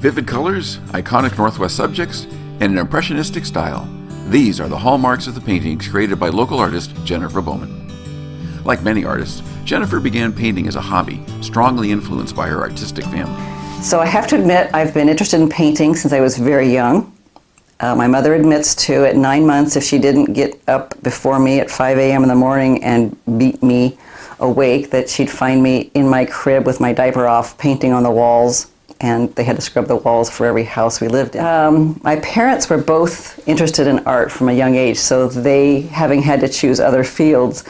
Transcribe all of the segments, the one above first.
Vivid colors, iconic Northwest subjects, and an impressionistic style. These are the hallmarks of the paintings created by local artist Jennifer Bowman. Like many artists, Jennifer began painting as a hobby, strongly influenced by her artistic family. So I have to admit, I've been interested in painting since I was very young. My mother admits to, at 9 months, if she didn't get up before me at 5 a.m. in the morning and beat me awake, that she'd find me in my crib with my diaper off, painting on the walls, and they had to scrub the walls for every house we lived in. My parents were both interested in art from a young age, so they, having had to choose other fields,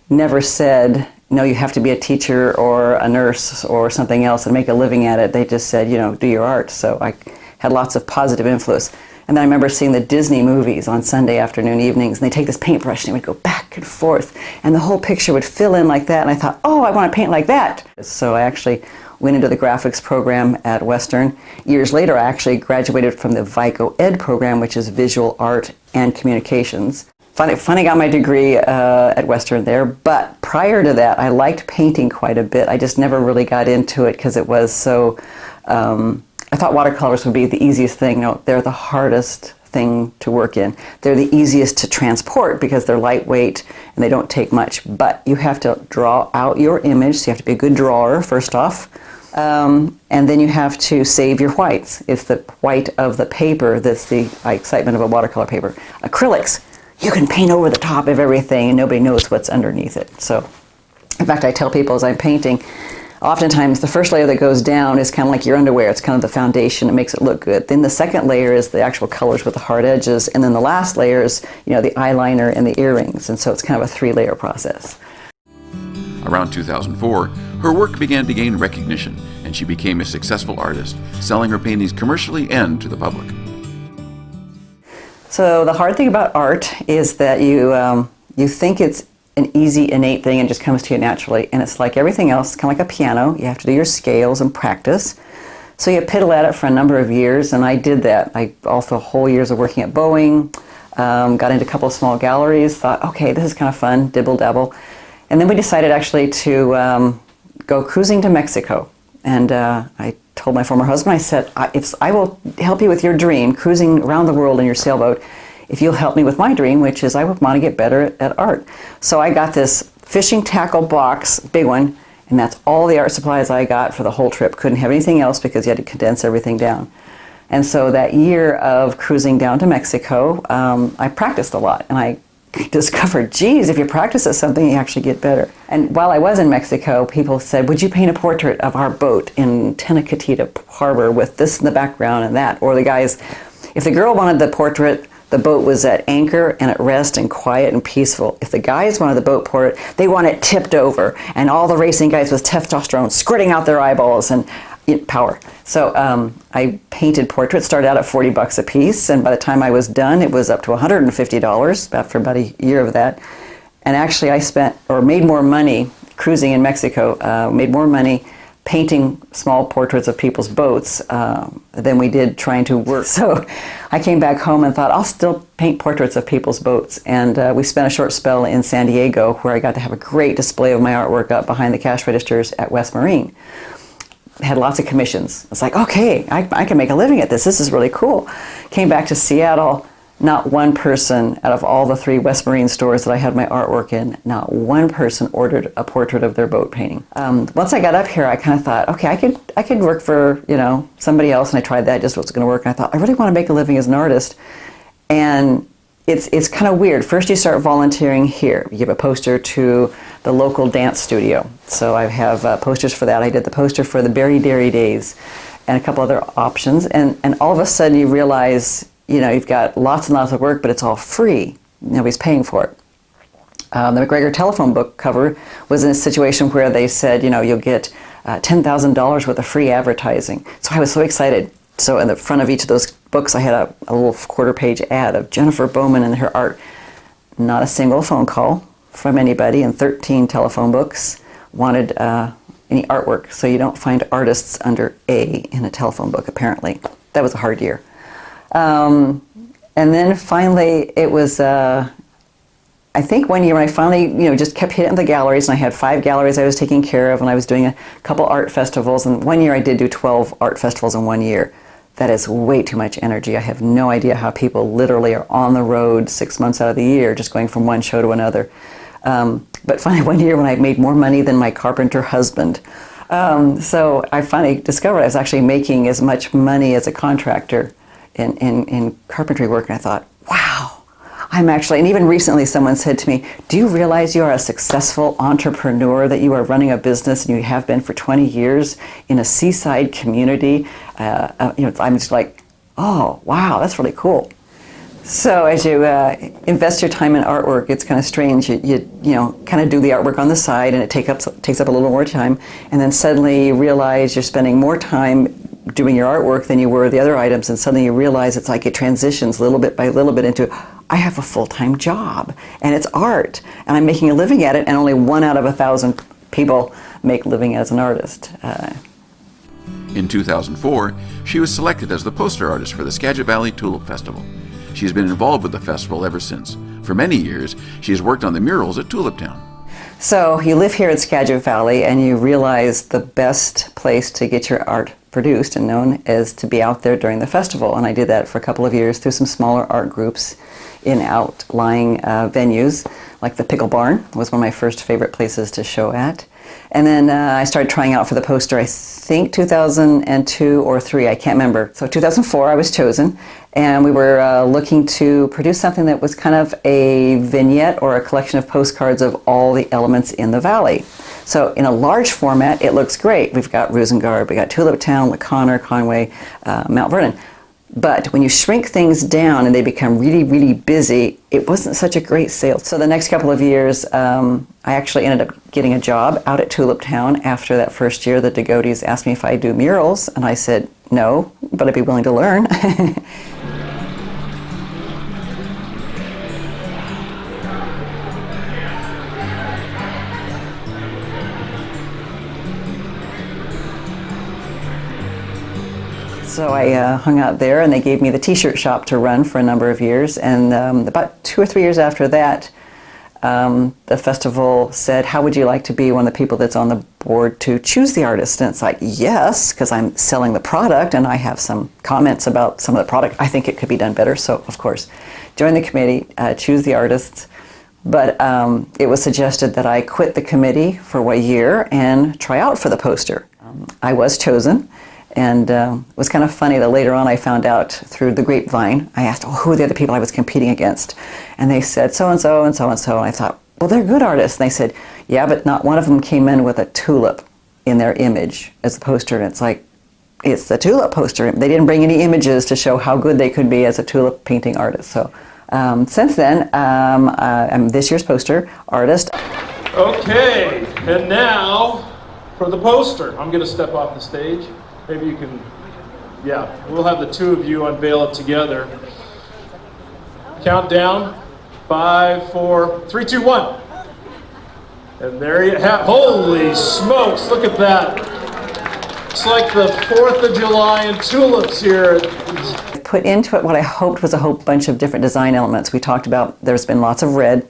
never said, no, you have to be a teacher or a nurse or something else and make a living at it. They just said, you know, do your art. So I had lots of positive influence. And then I remember seeing the Disney movies on Sunday afternoon evenings, and they take this paintbrush and it would go back and forth, and the whole picture would fill in like that, and I thought, oh, I want to paint like that. So I actually went into the graphics program at Western. Years later, I actually graduated from the VICO Ed program, which is visual art and communications. Finally got my degree at Western there, but prior to that, I liked painting quite a bit. I just never really got into it because it was so, I thought watercolors would be the easiest thing. No, they're the hardest thing to work in. They're the easiest to transport because they're lightweight and they don't take much, but you have to draw out your image, so you have to be a good drawer first off. And then you have to save your whites. It's the white of the paper that's the excitement of a watercolor paper. Acrylics, you can paint over the top of everything and nobody knows what's underneath it. So, in fact, I tell people as I'm painting, oftentimes the first layer that goes down is kind of like your underwear. It's kind of the foundation. It makes it look good. Then the second layer is the actual colors with the hard edges. And then the last layer is, you know, the eyeliner and the earrings. And so it's kind of a 3-layer process. Around 2004, her work began to gain recognition, and she became a successful artist, selling her paintings commercially and to the public. So the hard thing about art is that you think it's an easy, innate thing and just comes to you naturally. And it's like everything else, kind of like a piano. You have to do your scales and practice. So you piddle at it for a number of years, and I did that. I also whole years of working at Bowman, got into a couple of small galleries, thought, okay, this is kind of fun, dibble dabble. And then we decided actually to go cruising to Mexico. And I told my former husband, I said, I will help you with your dream, cruising around the world in your sailboat, if you'll help me with my dream, which is I want to get better at art. So I got this fishing tackle box, big one, and that's all the art supplies I got for the whole trip. Couldn't have anything else because you had to condense everything down. And so that year of cruising down to Mexico, I practiced a lot, and I discovered, geez, if you practice at something, you actually get better. And while I was in Mexico, people said, would you paint a portrait of our boat in Tenacatita Harbor with this in the background and that? Or the guys, if the girl wanted the portrait, the boat was at anchor and at rest and quiet and peaceful. If the guys wanted the boat portrait, they want it tipped over and all the racing guys with testosterone squirting out their eyeballs and power. So I painted portraits, started out at $40 a piece, and by the time I was done, it was up to $150, after about a year of that. And actually I made more money cruising in Mexico, made more money painting small portraits of people's boats than we did trying to work. So I came back home and thought, I'll still paint portraits of people's boats. And we spent a short spell in San Diego where I got to have a great display of my artwork up behind the cash registers at West Marine. Had lots of commissions. It's like, okay, I can make a living at this. This is really cool. Came back to Seattle. Not one person out of all the 3 West Marine stores that I had my artwork in, not one person ordered a portrait of their boat painting. Once I got up here, I kind of thought, okay, I could work for somebody else, and I tried that, just wasn't going to work. And I thought, I really want to make a living as an artist, and it's kind of weird. First, you start volunteering here. You give a poster to the local dance studio. So I have posters for that. I did the poster for the Berry Dairy Days, and a couple other options, and all of a sudden you realize, you've got lots and lots of work, but it's all free. Nobody's paying for it. The McGregor telephone book cover was in a situation where they said, you'll get $10,000 worth of free advertising. So I was so excited. So in the front of each of those books, I had a little quarter-page ad of Jennifer Bowman and her art. Not a single phone call from anybody, and 13 telephone books wanted any artwork. So you don't find artists under A in a telephone book, apparently. That was a hard year. And then finally, it was, I think one year when I finally, just kept hitting the galleries, and I had 5 galleries I was taking care of, and I was doing a couple art festivals, and one year I did do 12 art festivals in one year. that is way too much energy. I have no idea how people literally are on the road 6 months out of the year just going from one show to another. But finally one year when I made more money than my carpenter husband. So I finally discovered I was actually making as much money as a contractor in carpentry work, and I thought, wow, I'm actually, and even recently someone said to me, do you realize you are a successful entrepreneur, that you are running a business and you have been for 20 years in a seaside community? I'm just like, oh, wow, that's really cool. So as you invest your time in artwork, it's kind of strange. You kind of do the artwork on the side, and it takes up a little more time, and then suddenly you realize you're spending more time doing your artwork than you were the other items, and suddenly you realize it's like it transitions little bit by little bit into, I have a full-time job, and it's art, and I'm making a living at it, and only 1 out of 1,000 people make a living as an artist. In 2004, she was selected as the poster artist for the Skagit Valley Tulip Festival. She's been involved with the festival ever since. For many years, she has worked on the murals at Tulip Town. So you live here in Skagit Valley, and you realize the best place to get your art produced and known is to be out there during the festival. And I did that for a couple of years through some smaller art groups in outlying venues, like the Pickle Barn was one of my first favorite places to show at. And then I started trying out for the poster, I think 2002 or 3, I can't remember. So 2004 I was chosen, and we were looking to produce something that was kind of a vignette or a collection of postcards of all the elements in the valley. So in a large format, it looks great. We've got Rosengard, we got Tulip Town, LaConner, Conway, Mount Vernon. But when you shrink things down and they become really, really busy, it wasn't such a great sale. So the next couple of years, I actually ended up getting a job out at Tulip Town. After that first year, the Degotes asked me if I'd do murals, and I said no, but I'd be willing to learn. So I hung out there, and they gave me the t-shirt shop to run for a number of years. And about 2 or 3 years after that, the festival said, how would you like to be one of the people that's on the board to choose the artist? And it's like, yes, because I'm selling the product and I have some comments about some of the product. I think it could be done better. So, of course, join the committee, choose the artists. But it was suggested that I quit the committee for a year and try out for the poster. I was chosen. And it was kind of funny that later on I found out through the grapevine. I asked, who are the other people I was competing against? And they said, so-and-so and so-and-so. And I thought, well, they're good artists. And they said, yeah, but not one of them came in with a tulip in their image as a poster. And it's like, it's the tulip poster. They didn't bring any images to show how good they could be as a tulip painting artist. So since then, I'm this year's poster artist. Okay, and now for the poster. I'm going to step off the stage. Maybe you can, yeah, we'll have the two of you unveil it together. Count down, 5, 4, 3, 2, 1. And there you have, holy smokes, look at that. It's like the 4th of July and tulips here. Put into it what I hoped was a whole bunch of different design elements. We talked about there's been lots of red,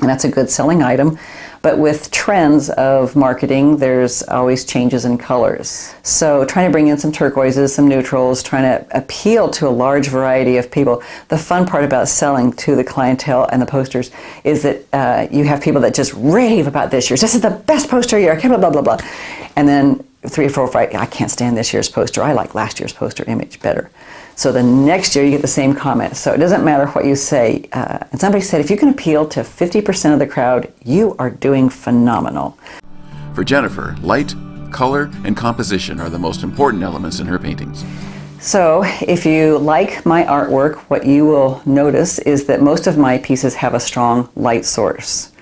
and that's a good selling item. But with trends of marketing, there's always changes in colors. So trying to bring in some turquoises, some neutrals, trying to appeal to a large variety of people. The fun part about selling to the clientele and the posters is that you have people that just rave about this year's. This is the best poster year, blah, blah, blah, blah. And then 3 or 4 or 5, I can't stand this year's poster. I like last year's poster image better. So the next year you get the same comment. So it doesn't matter what you say. And somebody said, if you can appeal to 50% of the crowd, you are doing phenomenal. For Jennifer, light, color, and composition are the most important elements in her paintings. So if you like my artwork, what you will notice is that most of my pieces have a strong light source.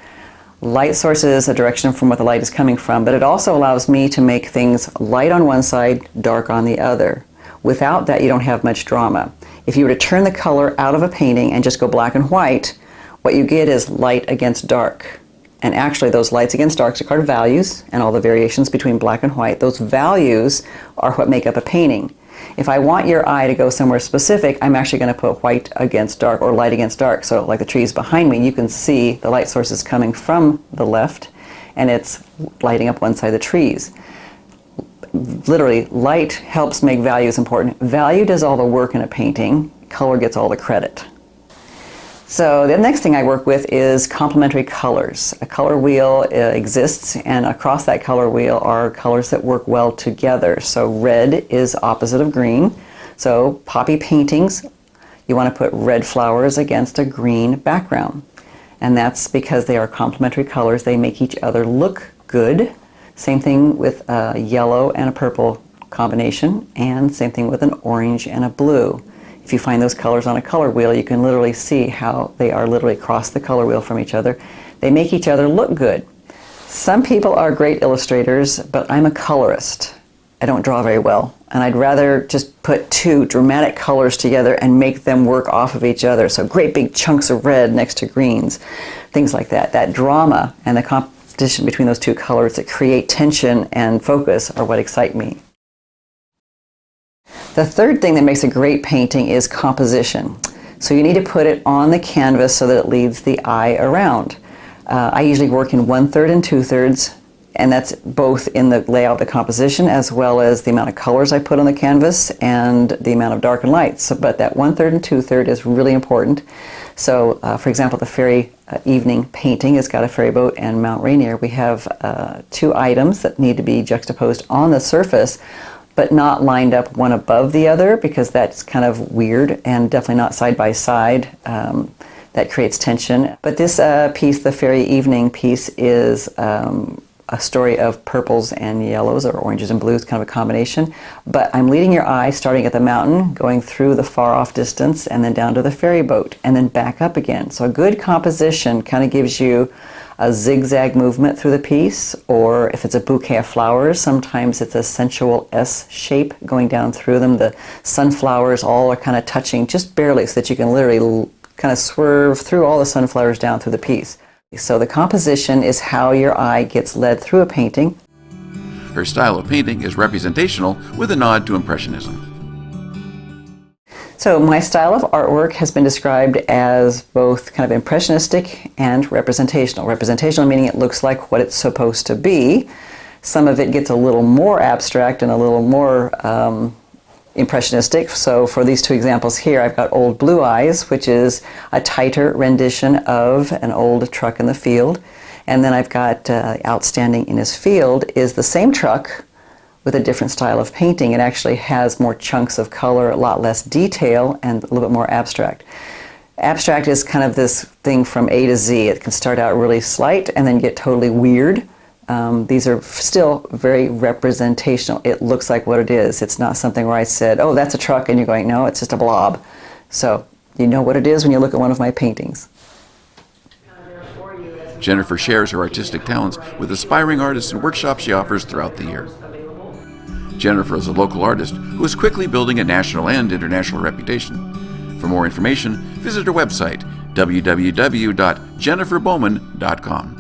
Light source is a direction from where the light is coming from, but it also allows me to make things light on one side, dark on the other. Without that, you don't have much drama. If you were to turn the color out of a painting and just go black and white, what you get is light against dark. And actually, those lights against darks are called values, and all the variations between black and white. Those values are what make up a painting. If I want your eye to go somewhere specific, I'm actually going to put white against dark or light against dark. So like the trees behind me, you can see the light source is coming from the left, and it's lighting up one side of the trees. literally, light helps make values important. Value does all the work in a painting. Color gets all the credit. So the next thing I work with is complementary colors. A color wheel exists, and across that color wheel are colors that work well together. So red is opposite of green. So poppy paintings, you want to put red flowers against a green background. And that's because they are complementary colors. They make each other look good. Same thing with a yellow and a purple combination, and same thing with an orange and a blue. If you find those colors on a color wheel, you can literally see how they are literally across the color wheel from each other. They make each other look good. Some people are great illustrators, but I'm a colorist. I don't draw very well, and I'd rather just put two dramatic colors together and make them work off of each other. So great big chunks of red next to greens, things like that. That drama and the competition between those two colors that create tension and focus are what excite me. The third thing that makes a great painting is composition. So you need to put it on the canvas so that it leads the eye around. I usually work in 1/3 and 2/3, and that's both in the layout of the composition as well as the amount of colors I put on the canvas and the amount of dark and light. So, but that 1/3 and 2/3 is really important. So for example, the fairy evening painting has got a ferry boat and Mount Rainier. We have two items that need to be juxtaposed on the surface, but not lined up one above the other, because that's kind of weird, and definitely not side by side. That creates tension. But this piece, the Fairy Evening piece, is a story of purples and yellows, or oranges and blues, kind of a combination. But I'm leading your eye, starting at the mountain, going through the far off distance, and then down to the ferry boat, and then back up again. So a good composition kind of gives you a zigzag movement through the piece, or if it's a bouquet of flowers, sometimes it's a sensual S shape going down through them. The sunflowers all are kind of touching just barely, so that you can literally kind of swerve through all the sunflowers down through the piece. So the composition is how your eye gets led through a painting. Her style of painting is representational with a nod to Impressionism. So my style of artwork has been described as both kind of impressionistic and representational. Representational meaning it looks like what it's supposed to be. Some of it gets a little more abstract and a little more impressionistic. So for these two examples here, I've got Old Blue Eyes, which is a tighter rendition of an old truck in the field. And then I've got Outstanding in His Field is the same truck with a different style of painting. It actually has more chunks of color, a lot less detail, and a little bit more abstract. Abstract is kind of this thing from A to Z. It can start out really slight and then get totally weird. These are still very representational. It looks like what it is. It's not something where I said, oh, that's a truck, and you're going, no, it's just a blob. So you know what it is when you look at one of my paintings. Jennifer shares her artistic talents with aspiring artists and workshops she offers throughout the year. Jennifer is a local artist who is quickly building a national and international reputation. For more information, visit her website, www.jenniferbowman.com.